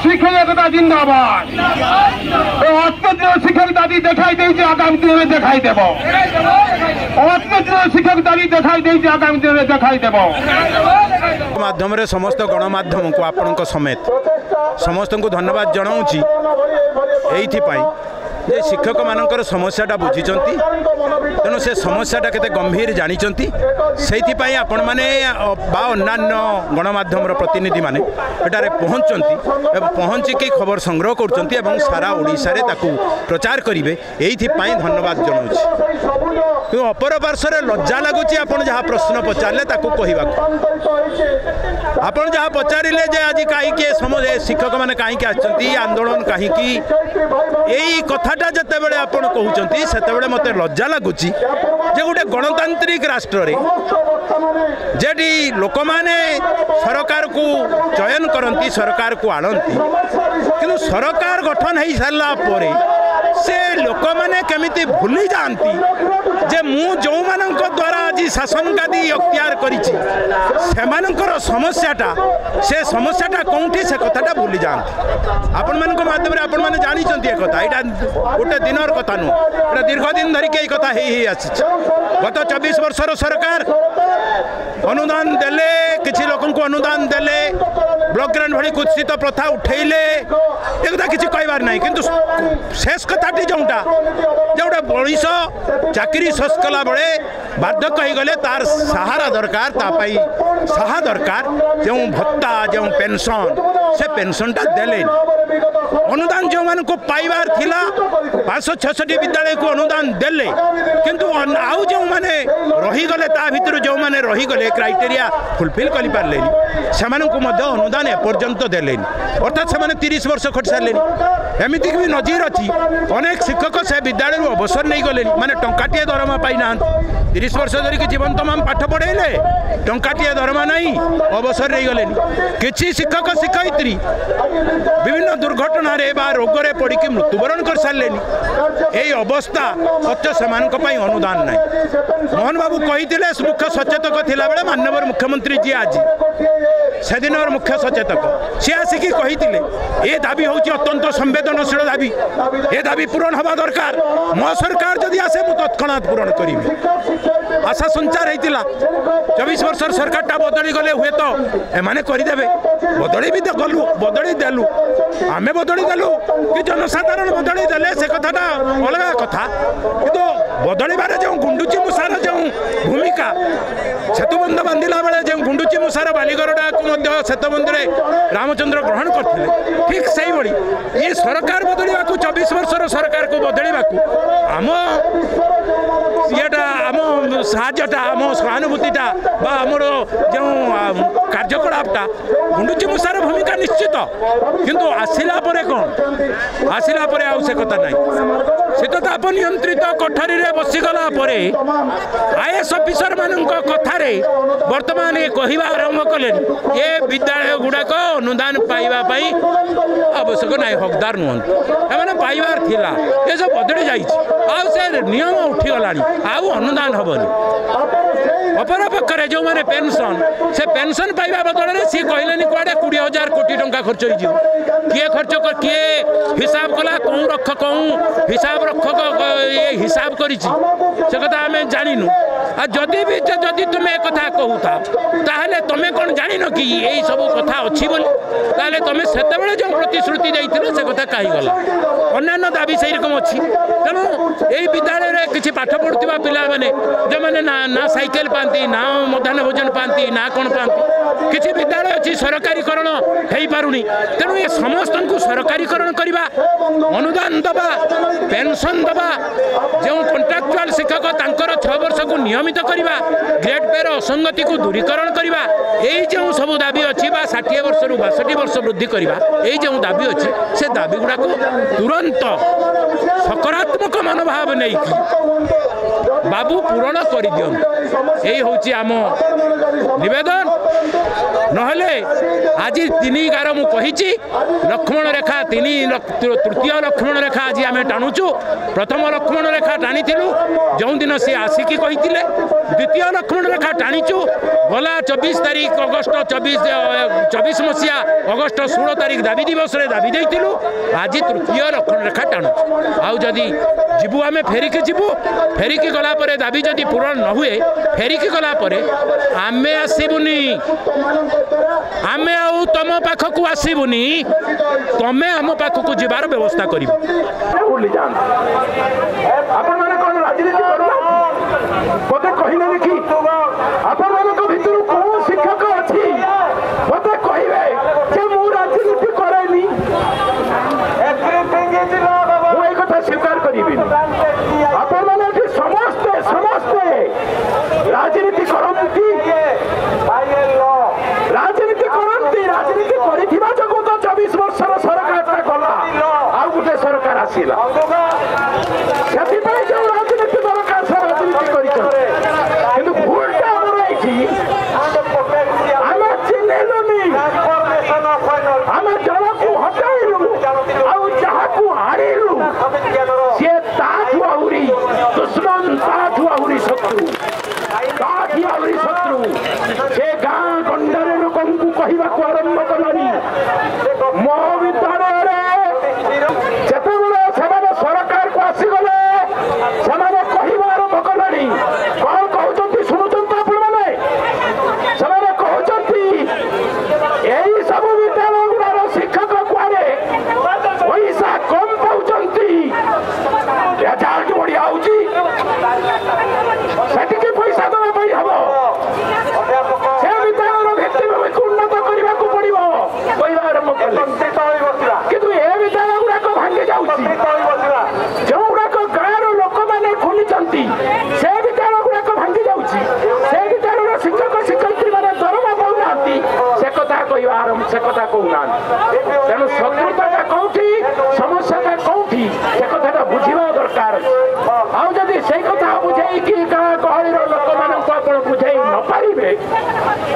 শিক্ষক একতা জিন্দাবাদ। অস্পৃশ্য শিক্ষক দাবি দেখাই দিয়েছে, আগামী দিনে দেখাই দেব। অস্পৃশ্য শিক্ষক দাবি দেখাই দিয়েছে, আগামী দিনে দেখাই দেব। মাধ্যমে সমস্ত গণমাধ্যমକୁ ଆପଣଙ୍କ ସମେତ ସମସ୍ତଙ୍କୁ ଧନ୍ୟବାଦ ଜଣାଉଛି ଏଇଥିପାଇଁ ଯେ ଶିକ୍ଷକମାନଙ୍କର ସମସ୍ୟାଟା ବୁଝିଛନ୍ତି, ତେଣୁ ସେ ସମସ୍ୟାଟା କେତେ ଗମ୍ଭୀର ଜାଣିଛନ୍ତି। ସେଇଥିପାଇଁ ଆପଣମାନେ ବା ଅନ୍ୟାନ୍ୟ ଗଣମାଧ୍ୟମର ପ୍ରତିନିଧିମାନେ ଏଠାରେ ପହଞ୍ଚୁଛନ୍ତି ଏବଂ ପହଞ୍ଚିକି ଖବର ସଂଗ୍ରହ କରୁଛନ୍ତି ଏବଂ ସାରା ଓଡ଼ିଶାରେ ତାକୁ ପ୍ରଚାର କରିବେ, ଏଇଥିପାଇଁ ଧନ୍ୟବାଦ ଜଣାଉଛି। କିନ୍ତୁ ଅପର ପାର୍ଶ୍ୱରେ ଲଜ୍ଜା ଲାଗୁଛି ଆପଣ ଯାହା ପ୍ରଶ୍ନ ପଚାରିଲେ ତାକୁ କହିବାକୁ। ଆପଣ ଯାହା ପଚାରିଲେ ଯେ ଆଜି କାହିଁକି ଶିକ୍ଷକମାନେ କାହିଁକି ଆସିଛନ୍ତି, ଆନ୍ଦୋଳନ କାହିଁକି, ଏଇ କଥାଟା ଯେତେବେଳେ ଆପଣ କହୁଛନ୍ତି ସେତେବେଳେ ମୋତେ ଲଜ୍ଜା ଲାଗୁଛି ଯେ ଗୋଟେ ଗଣତାନ୍ତ୍ରିକ ରାଷ୍ଟ୍ରରେ ଯେଠି ଲୋକମାନେ ସରକାରକୁ ଚୟନ କରନ୍ତି, ସରକାରକୁ ଆଣନ୍ତି, କିନ୍ତୁ ସରକାର ଗଠନ ହେଇସାରିଲା ପରେ ସେ ଲୋକମାନେ କେମିତି ଭୁଲି ଯାଆନ୍ତି ଯେ ମୁଁ ଯେଉଁମାନଙ୍କ ଦ୍ୱାରା ଆଜି ଶାସନ ଗାଦି ଅକ୍ତିଆର କରିଛି ସେମାନଙ୍କର ସମସ୍ୟାଟା, ସେ ସମସ୍ୟାଟା କେଉଁଠି ସେ କଥାଟା ଭୁଲି ଯାଆନ୍ତି। ଆପଣମାନଙ୍କ ମାଧ୍ୟମରେ ଆପଣମାନେ ଜାଣିଛନ୍ତି ଏ କଥା, ଏଇଟା ଗୋଟେ ଦିନର କଥା ନୁହଁ, ଏଇଟା ଦୀର୍ଘ ଦିନ ଧରିକି ଏଇ କଥା ହେଇ ଆସିଛି। ଗତ 24 ବର୍ଷର ସରକାର ଅନୁଦାନ ଦେଲେ, କିଛି ଲୋକଙ୍କୁ ଅନୁଦାନ ଦେଲେ, ବ୍ଲକ ଗ୍ରାଣ୍ଟ ଭଳି କୁତ୍ସିତ ପ୍ରଥା ଉଠେଇଲେ, ଏ କଥା କିଛି କହିବାର ନାହିଁ। କିନ୍ତୁ ଶେଷ କଥାଟି ଯେଉଁଟା ଯେ ଗୋଟେ ମଣିଷ ଚାକିରି ଶେଷ କଲା ବେଳେ ବାର୍ଦ୍ଧକ୍ୟ ହେଇଗଲେ ତାର ସାହାରା ଦରକାର, ତା ପାଇଁ ସାହା ଦରକାର, ଯେଉଁ ଭତ୍ତା, ଯେଉଁ ପେନସନ୍, ସେ ପେନସନ୍ଟା ଦେଲେନି। ଅନୁଦାନ ଯେଉଁମାନଙ୍କୁ ପାଇବାର ଥିଲା 566 ବିଦ୍ୟାଳୟକୁ ଅନୁଦାନ ଦେଲେ, କିନ୍ତୁ ଆଉ ଯେଉଁମାନେ ରହିଗଲେ ତା ଭିତରୁ ଯେଉଁମାନେ ରହିଗଲେ କ୍ରାଇଟେରିଆ ଫୁଲଫିଲ୍ କରିପାରିଲେନି ସେମାନଙ୍କୁ ମଧ୍ୟ ଅନୁଦାନ ଏପର୍ଯ୍ୟନ୍ତ ଦେଲେନି, ଅର୍ଥାତ୍ ସେମାନେ 30 ବର୍ଷ ଖଟି ସାରିଲେନି। ଏମିତିକି ବି ନଜିର ଅଛି, ଅନେକ ଶିକ୍ଷକ ସେ ବିଦ୍ୟାଳୟରୁ ଅବସର ନେଇଗଲେନି, ମାନେ ଟଙ୍କାଟିଏ ଦରମା ପାଇନାହାନ୍ତି। 30 ବର୍ଷ ଧରିକି ଜୀବନ ତମାମ ପାଠ ପଢ଼େଇଲେ, ଟଙ୍କାଟିଏ ଦରମା ନାହିଁ, ଅବସର ନେଇଗଲେନି। କିଛି ଶିକ୍ଷକ ଶିକ୍ଷୟିତ୍ରୀ ବିଭିନ୍ନ ଦୁର୍ଘଟଣାରେ ବା ରୋଗରେ ପଡ଼ିକି ମୃତ୍ୟୁବରଣ କରିସାରିଲେନି। এই অবস্থা অথচ সেମାନଙ୍କ ପାଇଁ অনুদান নাই। মোহন বাবু কইଥିଲେ মুখ্য সচেতক থিলাবেলে মাননীয় মুখ্যমন্ত্রী জি আজি সেদিনর মুখ্য সচেতক সে আসিকি কইଥିଲେ এ দাবি হচ্ছে অত্যন্ত সংবেদনশীল দাবি, এ দাবি পূরণ হওয়া দরকার। মো সরকার যদি আসে মু তৎক্ষণাৎ পূরণ করিবি। আশা সঞ্চার হয়েছিল 24 বর্ষর সরকারটা বদলি গলে হুয়ে তো এমানে করিদেবে। বদলি বি গলু, বদলি দেলু, আমি বদলি দেলু কি জনসাধারণ বদলি দেলে সে কথাটা अलग कथा, কিন্তু বদলিবারে যে গুন্ডুচি মূষার যে ভূমিকা, সেতুবন্ধ বাঁধিলা বেড়ে যে গুন্ডুচি মূষার বালিগরডাকে সেতুবন্ধে রামচন্দ্র গ্রহণ করতে, ঠিক সেইভাবে এই সরকার বদলিবা 24 বর্ষর সরকার বদলিবা আম ইয়েটা আম সাহায্যটা, আম সহানুভূতিটা বা আমার যে কার্যকলাপটা গুন্ডুচি মূষার ভূমিকা নিশ্চিত, কিন্তু আসিলা পরে কোন, আসিলা পরে আউ সে কথা নাই। শীততাপ নিয়ন্ত্রিত কোঠরীরে বসিগলা পরে আইএস অফিসর মানক কথারে বর্তমান কহিবা আরম্ভ কলে এ বিদ্যালয় গুড়াক অনুদান পাইবা পাই আবশ্যক নাই, হকদার নুহতি, এমানে পাইবার থিলা, এসব বদলি যাইছি, আউ সে নিয়ম উঠিগলানি, আউ অনুদান হবনি। অপরপক্ষে যে পেনশন, সে পেনশন পাইবা বদলে সি কহিলেনি কুয়াড়ে 20,000 কোটি টঙ্কা খরচ হয়ে যাব। কিয়ে খরচ কিয়ে হিসাব কলা, কেউ রক্ষক কেউ হিসাব রক্ষক হিসাব করেছি সে কথা আমি জানিনু। আর যদি বি যদি তুমি এ কথা কহুতা তাহলে তুমি কোন জানিন কি এই সব কথা অছি বলি, তাহলে তুমি সেতবেলে যে প্রতিশ্রুতি দিয়েছিল সে কথা কাহি গলা। অন্যান্য দাবি সেই রকম অছি। তেমন এই বিদ্যালয়ের কিছু পাঠ পড়ুয়া পিলা মানে যে না সাইকেল পাতি, না মধ্যাহ্ন ভোজন পাতি, না কোণ পাতি, কিছু বিদ্যালয় অছি সরকারীকরণ হয়ে পারুনি। তেমন এ সমস্ত সরকারীকরণ করা, অনুদান দেওয়া, পেনশন দেওয়া, যে কন্ট্রাকচুয়াল শিক্ষক তাঁর 6 বর্ষকু নিয়মিত করা, গ্রেড পের অসঙ্গতি দূরীকরণ করা, এই যে সব দাবি অছি বা 60 বর্ষরু 62 বর্ষ বৃদ্ধি করা, এই যে দাবি অছি সে দাবি গুড়া তুরন্ত সকারাত্মক মনোভাব নেই বাবু পূরণ করে দিও। यही हूँ आम नवेदन नहले आज 3 गार मुझे लक्ष्मण रेखा 3 तृतीय लक्ष्मण रेखा आज आम टाणुचु प्रथम लक्ष्मण रेखा टाणी जो दिन सी आसिकी कही द्वितीय लक्ष्मण रेखा टाणीचु गला 24 तारीख अगस्ट 24 मसीहा अगस्ट 16 तारीख दाबी दिवस दाबी देलु आज तृतीय लक्ष्मण रेखा टाणुचु आउ जदि जीवु आम फेरिकी जीवु फेरिकी गलापर दाबी जदि पूरण न हुए फेरिकी गलापर आम आसबुनी आम आउ तुम पाखक आसबुनी तमें आम पाखक जीवार व्यवस्था कर मत कहले कि आपण भितर कौन शिक्षक अच्छी मत कहे जे मु राजनीति करेनी मुझे कथा स्वीकार करी आपण मैंने समस्ते समस्ते राजनीति करती राजनीति करती राजनीति कर जो तो 24 वर्षर सरकार गला आउ गोटे सरकार आसला से जो राजनीति दरकार से राजनीति कर भूलटा आम चिन्हलुनी आम जन को हटाइलु आउ हारिलु सी ताठू आहरी दुश्मन ताठू आहरी शत्रु ताठी आहरी शत्रु से गाँ गंडार लोक कहवाक आरंभ कलानी मो विद्यालय जिते सरकार को आसीगले से कह आरंभ कलानी कौन कहते शुणुंत आपण मैंने से कहते यही सब विद्यालय गुड़ार शिक्षक कुआरे पैसा कम पाँच रेजल्ट बढ़िया होती पैसा दवाई हम से विद्यालय भित्तिभूमि को उन्नत करने को पड़ो कह आरंभ कले कि ए विद्यालय गुड़ाक भांगी जाऊँगी जो गुड़ाक गाँव लोक मैंने खोली से विद्यालय गुड़ाक भांगी जाऊँगी से विद्यालय शिक्षक शिक्षयित्री मैंने दरमा पाऊना से कथा कह आरंभ से कथा कहना तेणु शत्रुता कौटी समस्या कौटी से कथा बुझा दरकार आदि से कथा बुझे कि गाँ गहली लोक मान बुझे न पारे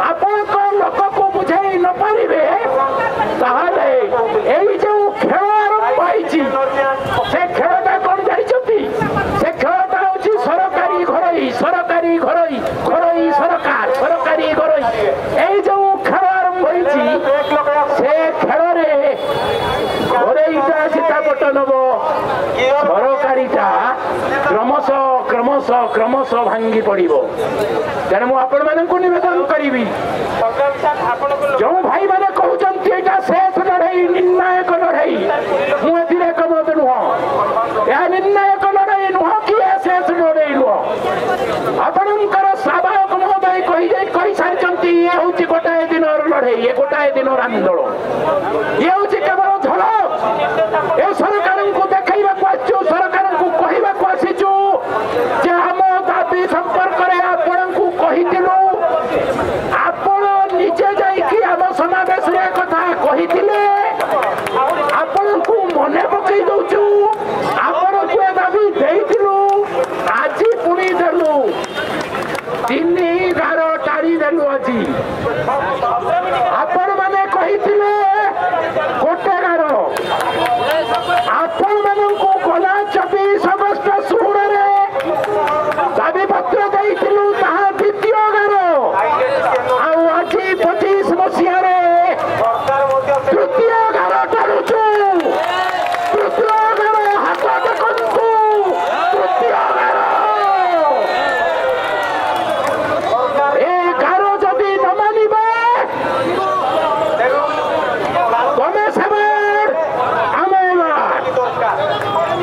आपण लोक को बुझे न पारे यही जो खेल आरंभ से खेलटा कौन जानते से खेलटा हूँ सरकारी घरई सरकारी घरई घरई सरकार सरकारी घरई यही जो खेल आरंभ से खेल घरईटा सीतापट नब सरकारीटा क्रमश क्रमश क्रमश भांगी पड़ो तेणु आपण मानक नवेदन करी जो भाई मैंने कहते यहाँ शेष लड़ई निर्णायक लड़ई मुझे एकमत नुह यह निर्णायक लड़ई नुह कि शेष लड़ई नुह आपणकर स्वाभाविक महोदय कही सारी ये हूँ गोटाए दिन लड़ई ये गोटाए दिन आंदोलन ये हूँ केवल झलक ये सरकार को देखा आसु सरकार को कहवाक आसीचु जे आम दाबी संपर्क में आपण को कहीलु आपण निजे जाइए आम समावेश कथा कही आपण को मन पकई दौचु आपण को दाबी देलु आज पुणी देलु 3 गार टाणी देलु आज आपण मैंने कही गोटे गार आपण मान को गला 24 अगस्ट 16 दाबी पत्र देलु द्वितीय गार आज 25 मसीह तृतीय गार टाणुचु तृतीय गार हाथ देखु तृतीय गार ए गार जदि न मानिबे तमे सेबार आमे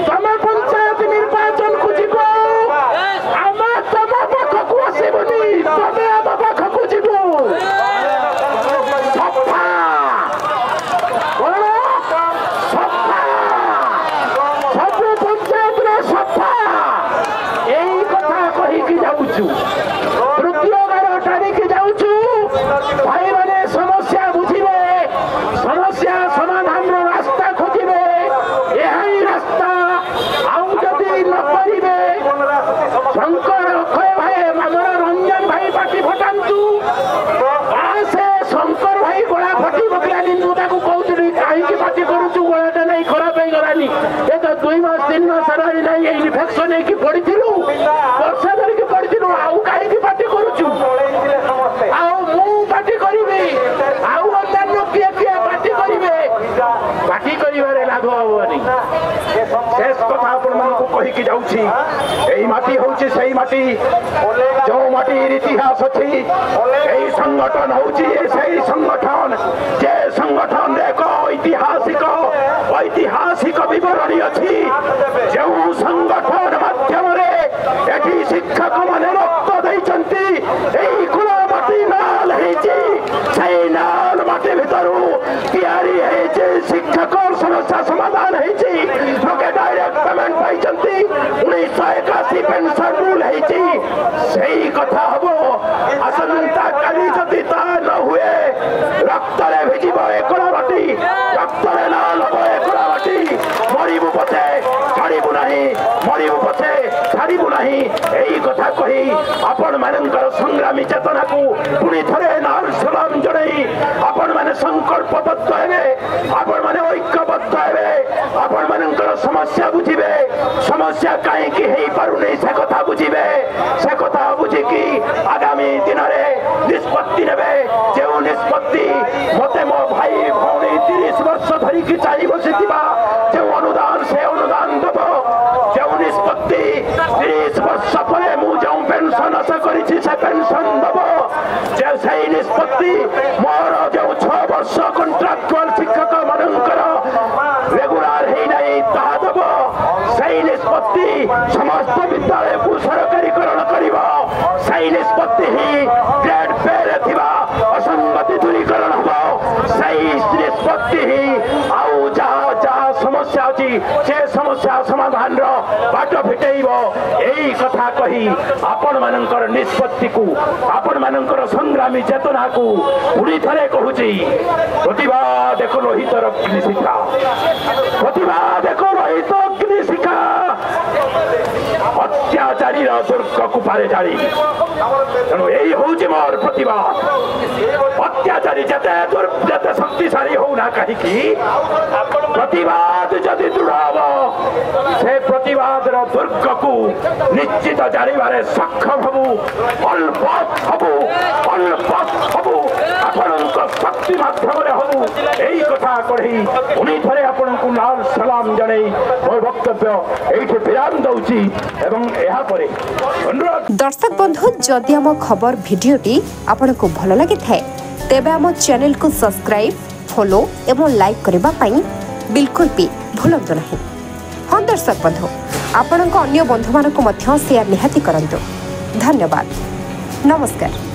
तमे पंचायत निर्वाचन को जीव आम तम पाखक आसबुनी तमे आम पाखक जीव सफा कौन सफा सब पंचायत सफा यही कथा कहीकि जाऊँ तृतीय गार टाणिकी जाऊँ भाई मैंने समस्या बुझे समस्या समाधान रास्ता खोजे यही रास्ता आउ जदि न पारे शंकर अक्षय भाई आमर इलेक्शन की पड़ी वर्ष धरिकी पड़ी आउ कहीं पार्टी करुचु पार्टी करी आउ अन्य किए किए पार्टी करेंगे पार्टी कर लाभ हेनी शेष कथा आपको कहीकि जाऊँगी माटी हूँ से माटी जो माटी इतिहास अच्छी यही संगठन हूँ संगठन जे संगठन एक ऐतिहासिक बरणी अच्छी जो संगठन माध्यम एटी शिक्षक मैंने रक्त देती कुल माटी नाल नाल माटी भर या शिक्षक समस्या समाधान होके डायरेक्ट पेमेंट पाई 1981 पेंशन रूल है कथा हम आसंता काली जदि ता न हुए रक्त भिजिब एकड़ा माटी रक्त लाल हम एकड़ा माटी मरबू पछे छाड़बू ना मरबू पछे छाड़बू ना यही कथा कही आपण मानकर संग्रामी चेतना को पुणी थे नाल सलाम जड़ई आपण मैंने संकल्पबद्ध हे आपण मैंने ऐक्यबद्ध हे आपण मानकर समस्या बुझे समस्या कहीं हो पारुनी से कथा बुझे से कथा बुझिकी आगामी दिन में निष्पत्ति ने जो निष्पत्ति मत मो भाई भौणी 30 वर्ष धरिकी चाली बसी जो अनुदान से अनुदान दब जो निष्पत्ति 30 वर्ष पर मुझे पेंशन आशा करी से पेंशन दब जो सही निष्पत्ति मोर जो 6 वर्ष कंट्राक्चुअल शिक्षक मानकर रेगुलार है दब सही निष्पत्ति समस्त विद्यालय को सरकारीकरण कर निष्पत्ति ही ग्रेड पे थिबा असंगति दूरीकरण हम सही निष्पत्ति ही आउ जहाँ जहाँ समस्या अच्छी से समस्या समाधान बाट फिटेब यही कथा कही आपण मानकर निष्पत्ति को आपण मानकर संग्रामी चेतना को पुणी थे कहूँ प्रतिभा देख रोहित अग्नि शिखा प्रतिभा देख रोहित अग्नि शिखा अत्याचारी दुर्ग को पारे जाड़ी तेणु यही हूँ मोर प्रतिवाद अत्याचारी जते शक्तिशाली होना कहीं प्रतिवाद जदि दृढ़ हम से प्रतिवाद दुर्ग को निश्चित जाड़े सक्षम हबू अल्पत हबू आपण शक्ति माध्यम हबू यही कथा कही पुणी थे आपण को लाल सलाम जन मोर वक्तव्य ये विराम दौची एवं अनुरोध दर्शक बंधु जदि आम खबर भिडियोटी आपन को भल लगी थाए तेबे आम चैनल को सब्सक्राइब फॉलो एवं लाइक करबा पई बिल्कुल भी भूलंतु नहीं। हाँ दर्शक बंधु आपण अन्य बंधु मानक शेयर निहाती करंतु। धन्यवाद। नमस्कार।